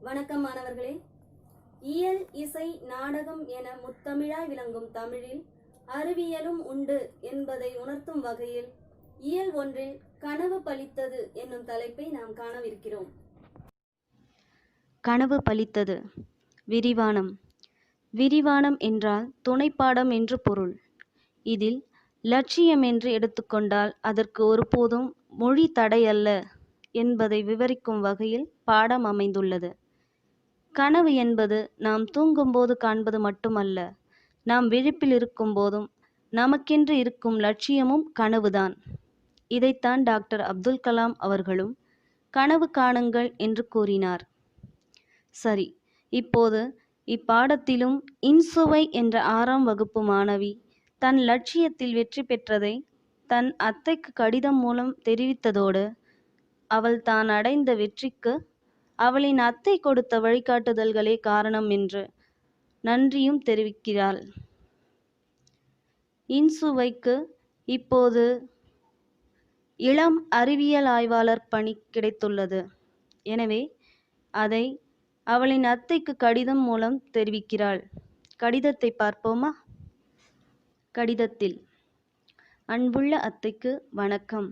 வணக்கம் மாணவர்களே. இயல், இசை, நாடகம் என முத்தமிழாய் விளங்கும் தமிழில் அறிவியலும் உண்டு என்பதை உணர்த்தும் வகையில் இயல் ஒன்றில் கனவு பலித்தது என்னும் தலைப்பை நாம் காணவிருக்கிறோம். கனவு பலித்தது. விரிவானம். விரிவானம் என்றால் துணைப்பாடம் என்று பொருள். இதில் லட்சியம் என்று எடுத்துக்கொண்டால் அதற்கு ஒருபோதும் மொழி தடையல்ல என்பதை விவரிக்கும் வகையில் பாடம் அமைந்துள்ளது. கனவு என்பது நாம் தூங்கும்போது காண்பது மட்டுமல்ல, நாம் விழிப்பில் இருக்கும் போதும் நமக்கென்று இருக்கும் லட்சியமும் கனவுதான். இதைத்தான் டாக்டர் அப்துல் கலாம் அவர்களும் கனவு காணுங்கள் என்று கூறினார். சரி, இப்போது இப்பாடத்திலும் இன்சுவை என்ற 6ஆம் வகுப்பு மாணவி தன் லட்சியத்தில் வெற்றி பெற்றதை தன் அத்தைக்கு கடிதம் மூலம் தெரிவித்ததோடு அவள் தான் அடைந்த வெற்றிக்கு அவளின் அத்தை கொடுத்த வழிகாட்டுதல்களே காரணம் என்று நன்றியும் தெரிவிக்கிறாள். இன்சுவைக்கு இப்போது இளம் அறிவியல் ஆய்வாளர் பணி கிடைத்துள்ளது. எனவே அதை அவளின் அத்தைக்கு கடிதம் மூலம் தெரிவிக்கிறாள். கடிதத்தை பார்ப்போமா? கடிதத்தில், அன்புள்ள அத்தைக்கு வணக்கம்.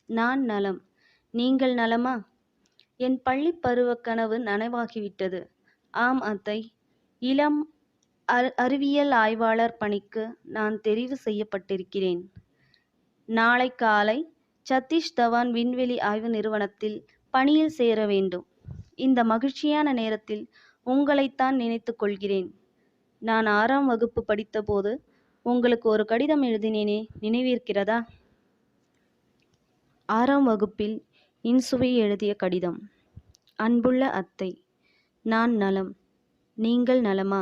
நான் நலம். நீங்கள் நலமா? என் பள்ளி பருவ கனவு நனவாகிவிட்டது. ஆம் அத்தை, இளம் அறிவியல் ஆய்வாளர் பணிக்கு நான் தெரிவு செய்யப்பட்டிருக்கிறேன். நாளை காலை சதீஷ் தவான் விண்வெளி ஆய்வு நிறுவனத்தில் பணியில் சேர வேண்டும். இந்த மகிழ்ச்சியான நேரத்தில் உங்களைத்தான் நினைத்து கொள்கிறேன். நான் 6ஆம் வகுப்பு படித்தபோது உங்களுக்கு ஒரு கடிதம் எழுதினேனே, நினைவிருக்கிறதா? 6ஆம் வகுப்பில் இன்சுவை எழுதிய கடிதம். அன்புள்ள அத்தை, நான் நலம். நீங்கள் நலமா?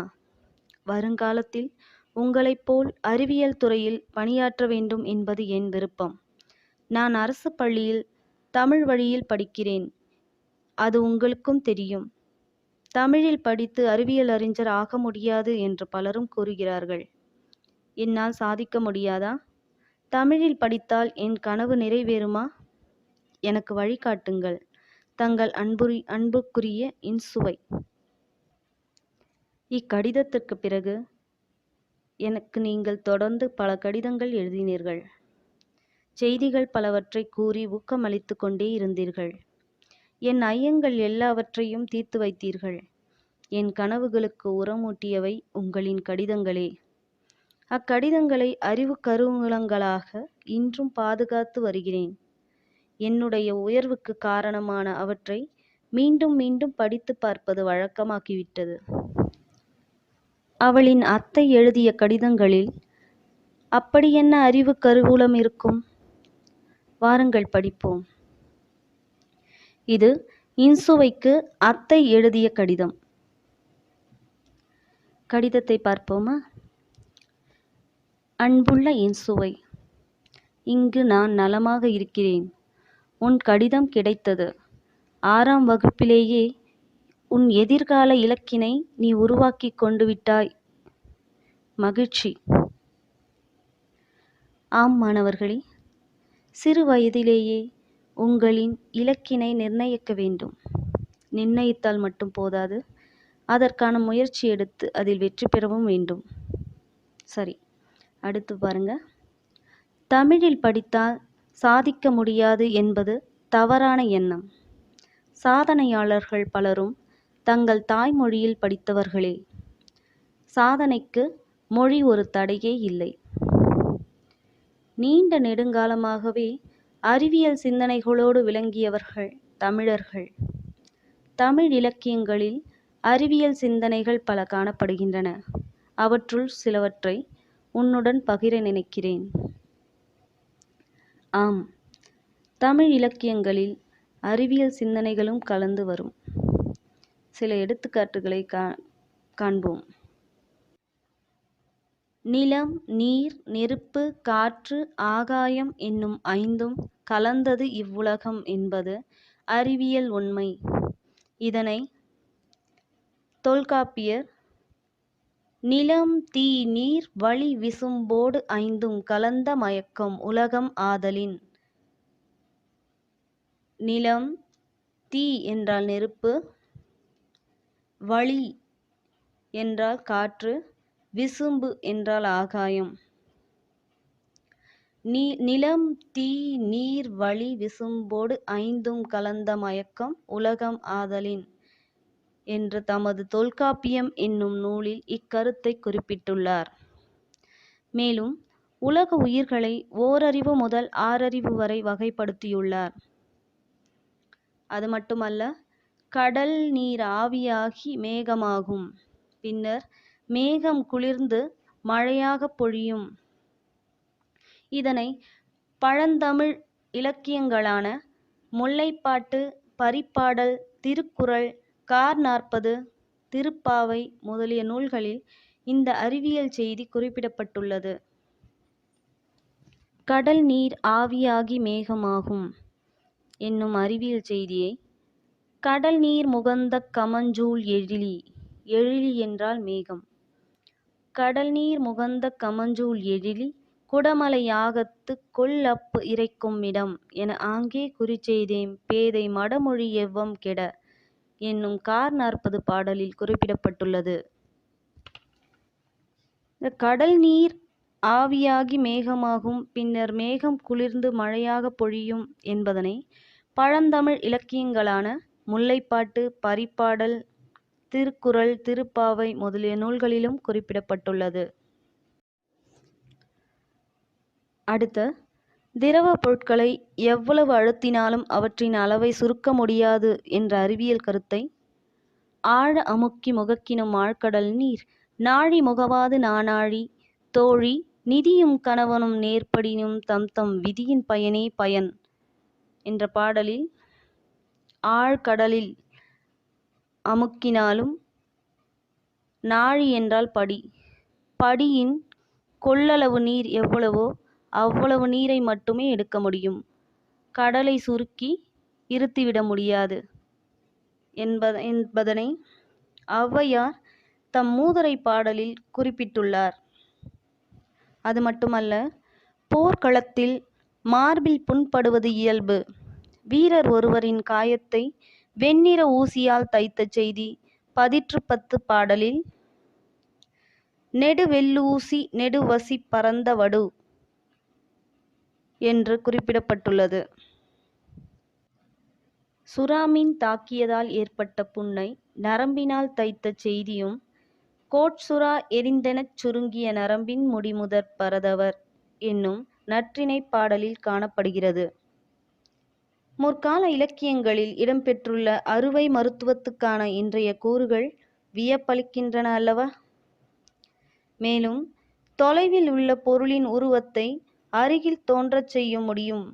வருங்காலத்தில் உங்களைப் போல் அறிவியல் துறையில் பணியாற்ற வேண்டும் என்பது என் விருப்பம். நான் அரசு பள்ளியில் தமிழ் வழியில் படிக்கிறேன். அது உங்களுக்கும் தெரியும். தமிழில் படித்து அறிவியல் அறிஞர் ஆக முடியாது என்று பலரும் கூறுகிறார்கள். என்னால் சாதிக்க முடியாதா? தமிழில் படித்தால் என் கனவு நிறைவேறுமா? எனக்கு வழிகாட்டுங்கள். தங்கள் அன்புக்குரிய இன்சுவை. இக்கடிதத்திற்கு பிறகு எனக்கு நீங்கள் தொடர்ந்து பல கடிதங்கள் எழுதினீர்கள். செய்திகள் பலவற்றை கூறி ஊக்கமளித்து கொண்டே இருந்தீர்கள். என் ஐயங்கள் எல்லாவற்றையும் தீர்த்து வைத்தீர்கள். என் கனவுகளுக்கு உரமூட்டியவை உங்களின் கடிதங்களே. அக்கடிதங்களை அறிவு கருவூலங்களாக இன்றும் பாதுகாத்து வருகிறேன். என்னுடைய உயர்வுக்கு காரணமான அவற்றை மீண்டும் மீண்டும் படித்து பார்ப்பது வழக்கமாகிவிட்டது. அவளின் அத்தை எழுதிய கடிதங்களில் அப்படி என்ன அறிவு கருவூலம் இருக்கும்? வாருங்கள் படிப்போம். இது இன்சுவைக்கு அத்தை எழுதிய கடிதம். கடிதத்தை பார்ப்போமா? அன்புள்ள இன்சுவை, இங்கு நான் நலமாக இருக்கிறேன். உன் கடிதம் கிடைத்தது. 6ஆம் வகுப்பிலேயே உன் எதிர்கால இலக்கினை நீ உருவாக்கி கொண்டு விட்டாய். மகிழ்ச்சி. ஆம் மாணவர்களே, சிறு வயதிலேயே உங்களின் இலக்கினை நிர்ணயிக்க வேண்டும். நிர்ணயித்தால் மட்டும் போதாது, அதற்கான முயற்சி எடுத்து அதில் வெற்றி பெறவும் வேண்டும். சரி, அடுத்து பாருங்க. தமிழில் படித்தால் சாதிக்க முடியாது என்பது தவறான எண்ணம். சாதனையாளர்கள் பலரும் தங்கள் தாய்மொழியில் படித்தவர்களே. சாதனைக்கு மொழி ஒரு தடையே இல்லை. நீண்ட நெடுங்காலமாகவே அறிவியல் சிந்தனைகளோடு விளங்கியவர்கள் தமிழர்கள். தமிழ் இலக்கியங்களில் அறிவியல் சிந்தனைகள் பல காணப்படுகின்றன. அவற்றுள் சிலவற்றை உன்னுடன் பகிர நினைக்கிறேன். ஆம், தமிழ் இலக்கியங்களில் அறிவியல் சிந்தனைகளும் கலந்து வரும். சில எடுத்துக்காட்டுகளை காண்போம். நிலம், நீர், நெருப்பு, காற்று, ஆகாயம் என்னும் 5ம் கலந்தது இவ்வுலகம் என்பது அறிவியல் உண்மை. இதனை தொல்காப்பியர் நிலம், தீ, நீர், வளி, விசும்போடு 5ம் கலந்த மயக்கம் உலகம் ஆதலின். நிலம், தீ என்றால் நெருப்பு, வளி என்றால் காற்று, விசும்பு என்றால் ஆகாயம். நிலம், தீ, நீர், வளி, விசும்போடு ஐந்தும் கலந்த மயக்கம் உலகம் ஆதலின் என்று தமது தொல்காப்பியம் என்னும் நூலில் இக்கருத்தை குறிப்பிட்டுள்ளார். மேலும் உலக உயிர்களை ஓரறிவு முதல் ஆறறிவு வரை வகைப்படுத்தியுள்ளார். அது மட்டுமல்ல, கடல் நீர் ஆவியாகி மேகமாகும், பின்னர் மேகம் குளிர்ந்து மழையாக பொழியும். இதனை பழந்தமிழ் இலக்கியங்களான முல்லைப்பாட்டு, பரிபாடல், திருக்குறள், கார் 40, திருப்பாவை முதலிய நூல்களில் இந்த அறிவியல் செய்தி குறிப்பிடப்பட்டுள்ளது. கடல் நீர் ஆவியாகி மேகமாகும் என்னும் அறிவியல் செய்தியை கடல் நீர் முகந்த கமஞ்சூல் எழிலி, எழிலி என்றால் மேகம், கடல் நீர் முகந்த கமஞ்சூல் எழிலி குடமலை யாகத்து கொள்ளப்பு இறைக்கும் இடம் என ஆங்கே குறிச்செய்தேம் பேதை மடமொழி எவ்வம் கெட என்னும் கார் 40 பாடலில் குறிப்பிடப்பட்டுள்ளது. இந்த கடல் நீர் ஆவியாகி மேகமாகும், பின்னர் மேகம் குளிர்ந்து மழையாக பொழியும் என்பதனை பழந்தமிழ் இலக்கியங்களான முல்லைப்பாட்டு, பரிபாடல், திருக்குறள், திருப்பாவை முதலிய நூல்களிலும் குறிப்பிடப்பட்டுள்ளது. அடுத்த, திரவ பொருட்களை எவ்வளவு அழுத்தினாலும் அவற்றின் அளவை சுருக்க முடியாது என்ற அறிவியல் கருத்தை ஆழ அமுக்கி முகக்கினும் ஆழ்கடல் நீர் நாழி முகவாது நானாழி தோழி நிதியும் கணவனும் நேர்படினும் தம் விதியின் பயனே பயன் என்ற பாடலில் ஆழ்கடலில் அமுக்கினாலும் நாழி என்றால் படி, படியின் கொள்ளளவு நீர் எவ்வளவோ அவ்வளவு நீரை மட்டுமே எடுக்க முடியும், கடலை சுருக்கி இருத்திவிட முடியாது என்பதனை ஔவையார் தம் மூதுரை பாடலில் குறிப்பிட்டுள்ளார். அது மட்டுமல்ல, போர்க்களத்தில் மார்பில் புண்படுவது இயல்பு. வீரர் ஒருவரின் காயத்தை வெண்ணிற ஊசியால் தைத்த செய்தி 10 பாடலில் நெடுவெள்ளூசி நெடுவசி பரந்த வடு என்று குறிப்பிடப்பட்டுள்ளது. சுறாமீன் தாக்கியதால் ஏற்பட்ட புண்ணை நரம்பினால் தைத்த செய்தியும் கோட்சுறா எரிந்தெனச் சுருங்கிய நரம்பின் முடிமுதற் பரதவர் என்னும் நற்றிணை பாடலில் காணப்படுகிறது. முற்கால இலக்கியங்களில் இடம்பெற்றுள்ள அறுவை மருத்துவத்துக்கான இன்றைய கூறுகள் வியப்பளிக்கின்றன அல்லவா? மேலும் தொலைவில் உள்ள பொருளின் உருவத்தை அருகில் தோன்றச் செய்ய முடியும்.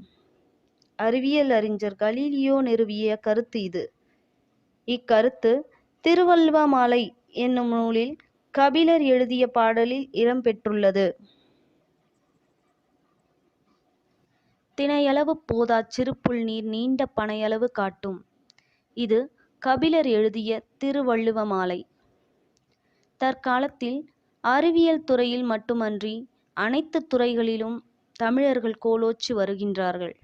அறிவியல் அறிஞர் கலீலியோ நிறுவிய கருத்து இது. இக்கருத்து திருவள்ளுவமாலை என்னும் நூலில் கபிலர் எழுதிய பாடலில் இடம்பெற்றுள்ளது. தினையளவு போதாச் சிறுப்புள் நீர் நீண்ட பனையளவு காட்டும். இது கபிலர் எழுதிய திருவள்ளுவமாலை. தற்காலத்தில் அறிவியல் துறையில் மட்டுமன்றி அனைத்து துறைகளிலும் தமிழர்கள் கோலோச்சி வருகின்றார்கள்.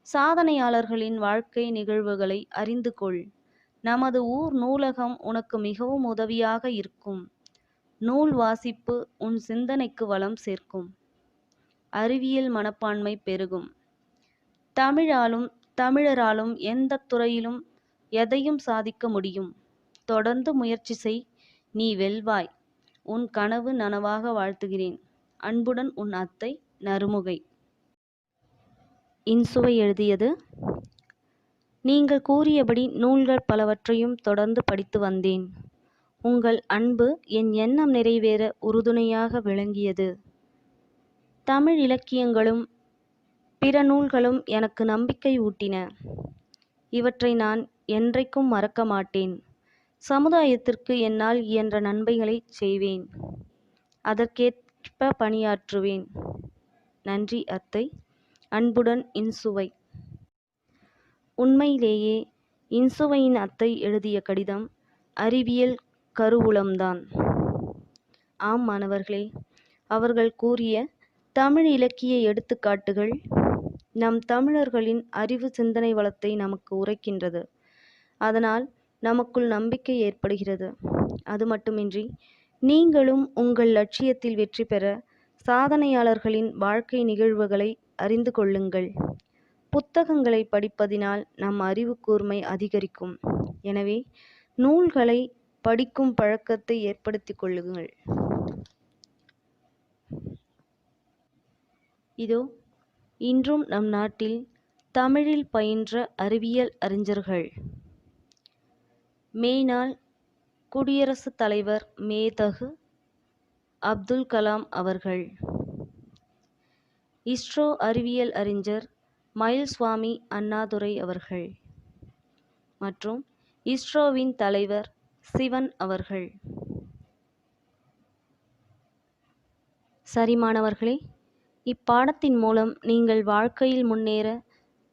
சாதனையாளர்களின் வாழ்க்கை நிகழ்வுகளை அறிந்து கொள். நமது ஊர் நூலகம் உனக்கு மிகவும் உதவியாக இருக்கும். நூல் வாசிப்பு உன் சிந்தனைக்கு வளம் சேர்க்கும். அறிவியல் மனப்பான்மை பெருகும். தமிழாலும் தமிழராலும் எந்த துறையிலும் எதையும் சாதிக்க முடியும். தொடர்ந்து முயற்சி செய், நீ வெல்வாய். உன் கனவு நனவாக வாழ்த்துகிறேன். அன்புடன் உன் அத்தை நறுமுகை. இன்சுவை எழுதியது. நீங்கள் கூறியபடி நூல்கள் பலவற்றையும் தொடர்ந்து படித்து வந்தேன். உங்கள் அன்பு என் எண்ணம் நிறைவேற உறுதுணையாக விளங்கியது. தமிழ் இலக்கியங்களும் பிற நூல்களும் எனக்கு நம்பிக்கை ஊட்டின. இவற்றை நான் என்றைக்கும் மறக்க மாட்டேன். சமுதாயத்திற்கு என்னால் இயன்ற நன்மைகளை செய்வேன். அதற்கேற்ப பணியாற்றுவேன். நன்றி அத்தை. அன்புடன் இன்சுவை. உண்மையிலேயே இன்சுவையின் அத்தை எழுதிய கடிதம் அறிவியல் கருவூலம்தான். ஆம் மாணவர்களே, அவர்கள் கூறிய தமிழ் இலக்கிய எடுத்துக்காட்டுகள் நம் தமிழர்களின் அறிவு சிந்தனை வளத்தை நமக்கு உரைக்கின்றது. அதனால் நமக்குள் நம்பிக்கை ஏற்படுகிறது. அது மட்டுமின்றி நீங்களும் உங்கள் லட்சியத்தில் வெற்றி பெற சாதனையாளர்களின் வாழ்க்கை நிகழ்வுகளை அறிந்து கொள்ளுங்கள். புத்தகங்களை படிப்பதினால் நம் அறிவு கூர்மை அதிகரிக்கும். எனவே நூல்களை படிக்கும் பழக்கத்தை ஏற்படுத்திக் கொள்ளுங்கள். இதோ இன்றும் நம் நாட்டில் தமிழில் பயின்ற அறிவியல் அறிஞர்கள். மேனாள் குடியரசுத் தலைவர் மேதகு அப்துல் கலாம் அவர்கள், இஸ்ரோ அறிவியல் அறிஞர் மயில்சுவாமி அண்ணாதுரை அவர்கள் மற்றும் இஸ்ரோவின் தலைவர் சிவன் அவர்கள். சரி மாணவர்களே, இப்பாடத்தின் மூலம் நீங்கள் வாழ்க்கையில் முன்னேற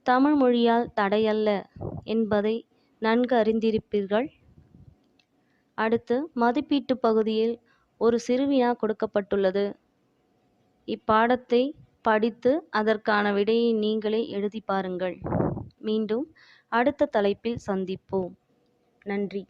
தமிழ் மொழியால் தடையல்ல என்பதை நன்கு அறிந்திருப்பீர்கள். அடுத்து மதிப்பீட்டு பகுதியில் ஒரு சிறு வினா கொடுக்கப்பட்டுள்ளது. இப்பாடத்தை படித்து அதற்கான விடையை நீங்களே எழுதி பாருங்கள். மீண்டும் அடுத்த தலைப்பில் சந்திப்போம். நன்றி.